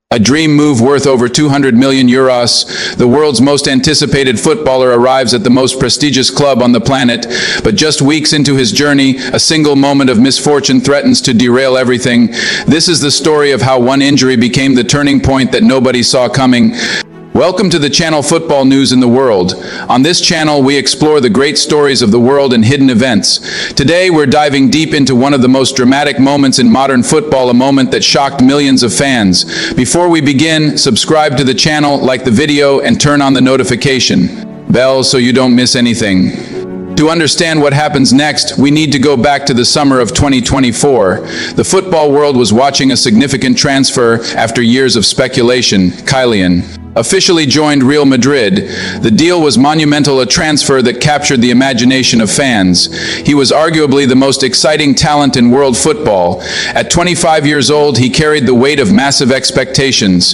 A dream move worth over 200 million euros. The world's most anticipated footballer arrives at the most prestigious club on the planet, but just weeks into his journey, a single moment of misfortune threatens to derail everything. This is the story of how one injury became the turning point that nobody saw coming. Welcome to the channel Football News in the World. On this channel, we explore the great stories of the world and hidden events. Today, we're diving deep into one of the most dramatic moments in modern football, a moment that shocked millions of fans. Before we begin, subscribe to the channel, like the video, and turn on the notification bell so you don't miss anything. To understand what happens next, we need to go back to the summer of 2024. The football world was watching a significant transfer after years of speculation. Kylian officially joined Real Madrid. The deal was monumental, a transfer that captured the imagination of fans. He was arguably the most exciting talent in world football. At 25 years old, he carried the weight of massive expectations.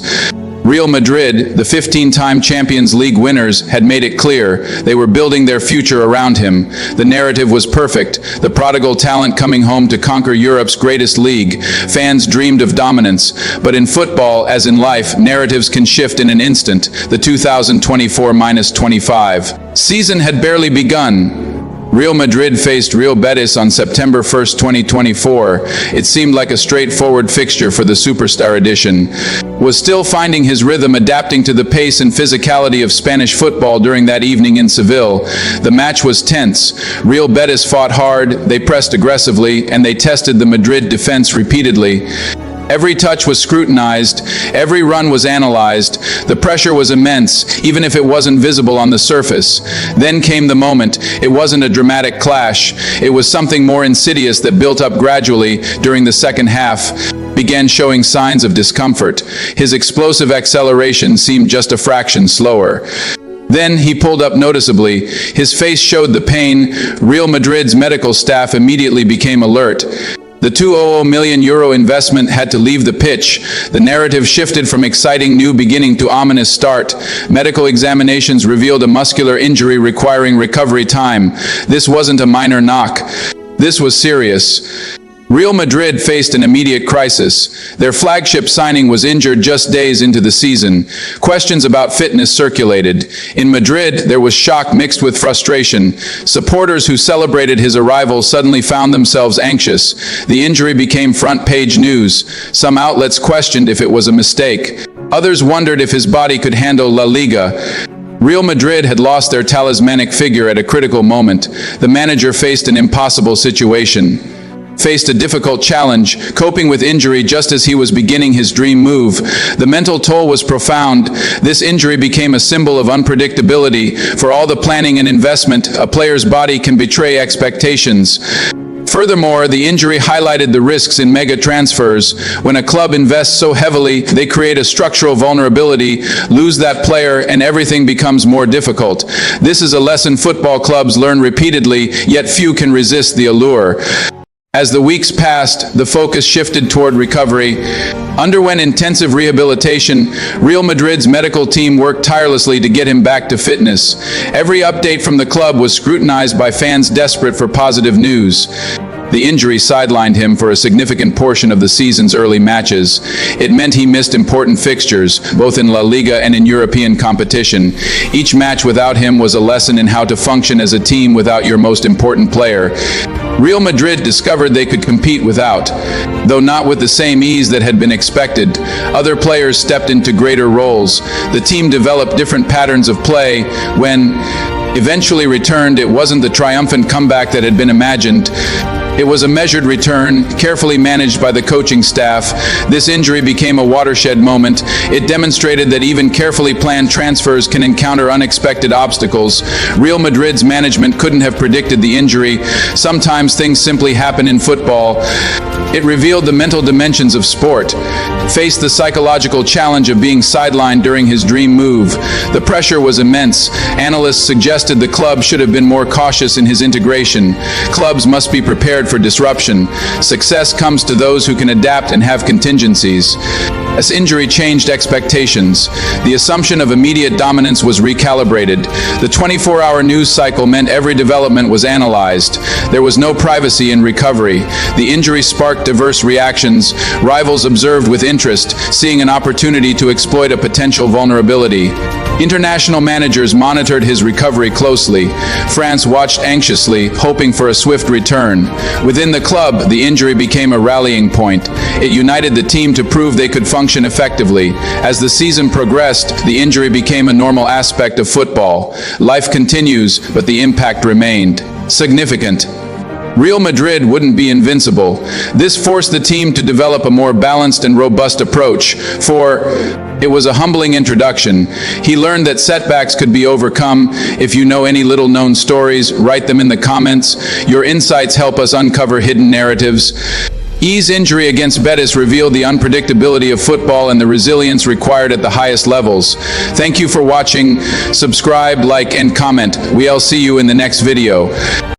Real Madrid, the 15-time Champions League winners, had made it clear they were building their future around him. The narrative was perfect, the prodigal talent coming home to conquer Europe's greatest league. Fans dreamed of dominance, but in football, as in life, narratives can shift in an instant. The 2024-25 season had barely begun. Real Madrid faced Real Betis on September 1st, 2024. It seemed like a straightforward fixture for the superstar edition. Was still finding his rhythm, adapting to the pace and physicality of Spanish football during that evening in Seville. The match was tense. Real Betis fought hard, they pressed aggressively, and they tested the Madrid defense repeatedly. Every touch was scrutinized, every run was analyzed. The pressure was immense, even if it wasn't visible on the surface. Then came the moment. It wasn't a dramatic clash. It was something more insidious that built up gradually during the second half. Began showing signs of discomfort. His explosive acceleration seemed just a fraction slower. Then he pulled up noticeably. His face showed the pain. Real Madrid's medical staff immediately became alert. The €200 million investment had to leave the pitch. The narrative shifted from exciting new beginning to ominous start. Medical examinations revealed a muscular injury requiring recovery time. This wasn't a minor knock. This was serious. Real Madrid faced an immediate crisis. Their flagship signing was injured just days into the season. Questions about fitness circulated. In Madrid, there was shock mixed with frustration. Supporters who celebrated his arrival suddenly found themselves anxious. The injury became front-page news. Some outlets questioned if it was a mistake. Others wondered if his body could handle La Liga. Real Madrid had lost their talismanic figure at a critical moment. The manager faced an impossible situation. Faced a difficult challenge, coping with injury just as he was beginning his dream move. The mental toll was profound. This injury became a symbol of unpredictability. For all the planning and investment, a player's body can betray expectations. Furthermore, the injury highlighted the risks in mega transfers. When a club invests so heavily, they create a structural vulnerability. Lose that player and everything becomes more difficult. This is a lesson football clubs learn repeatedly, yet few can resist the allure. As the weeks passed, the focus shifted toward recovery. Underwent intensive rehabilitation, Real Madrid's medical team worked tirelessly to get him back to fitness. Every update from the club was scrutinized by fans desperate for positive news. The injury sidelined him for a significant portion of the season's early matches. It meant he missed important fixtures, both in La Liga and in European competition. Each match without him was a lesson in how to function as a team without your most important player. Real Madrid discovered they could compete without, though not with the same ease that had been expected. Other players stepped into greater roles. The team developed different patterns of play. When eventually returned, it wasn't the triumphant comeback that had been imagined. It was a measured return, carefully managed by the coaching staff. This injury became a watershed moment. It demonstrated that even carefully planned transfers can encounter unexpected obstacles. Real Madrid's management couldn't have predicted the injury. Sometimes things simply happen in football. It revealed the mental dimensions of sport. Faced the psychological challenge of being sidelined during his dream move. The pressure was immense. Analysts suggested the club should have been more cautious in his integration. Clubs must be prepared for disruption. Success comes to those who can adapt and have contingencies. As injury changed expectations, the assumption of immediate dominance was recalibrated. The 24-hour news cycle meant every development was analyzed. There was no privacy in recovery. The injury sparked diverse reactions. Rivals observed with interest, seeing an opportunity to exploit a potential vulnerability. International managers monitored his recovery closely. France watched anxiously, hoping for a swift return. Within the club, the injury became a rallying point. It united the team to prove they could function effectively. As the season progressed, the injury became a normal aspect of football. Life continues, but the impact remained significant. Real Madrid wouldn't be invincible. This forced the team to develop a more balanced and robust approach. It was a humbling introduction. He learned that setbacks could be overcome. If you know any little-known stories, write them in the comments. Your insights help us uncover hidden narratives. E's injury against Betis revealed the unpredictability of football and the resilience required at the highest levels. Thank you for watching. Subscribe, like, and comment. We'll see you in the next video.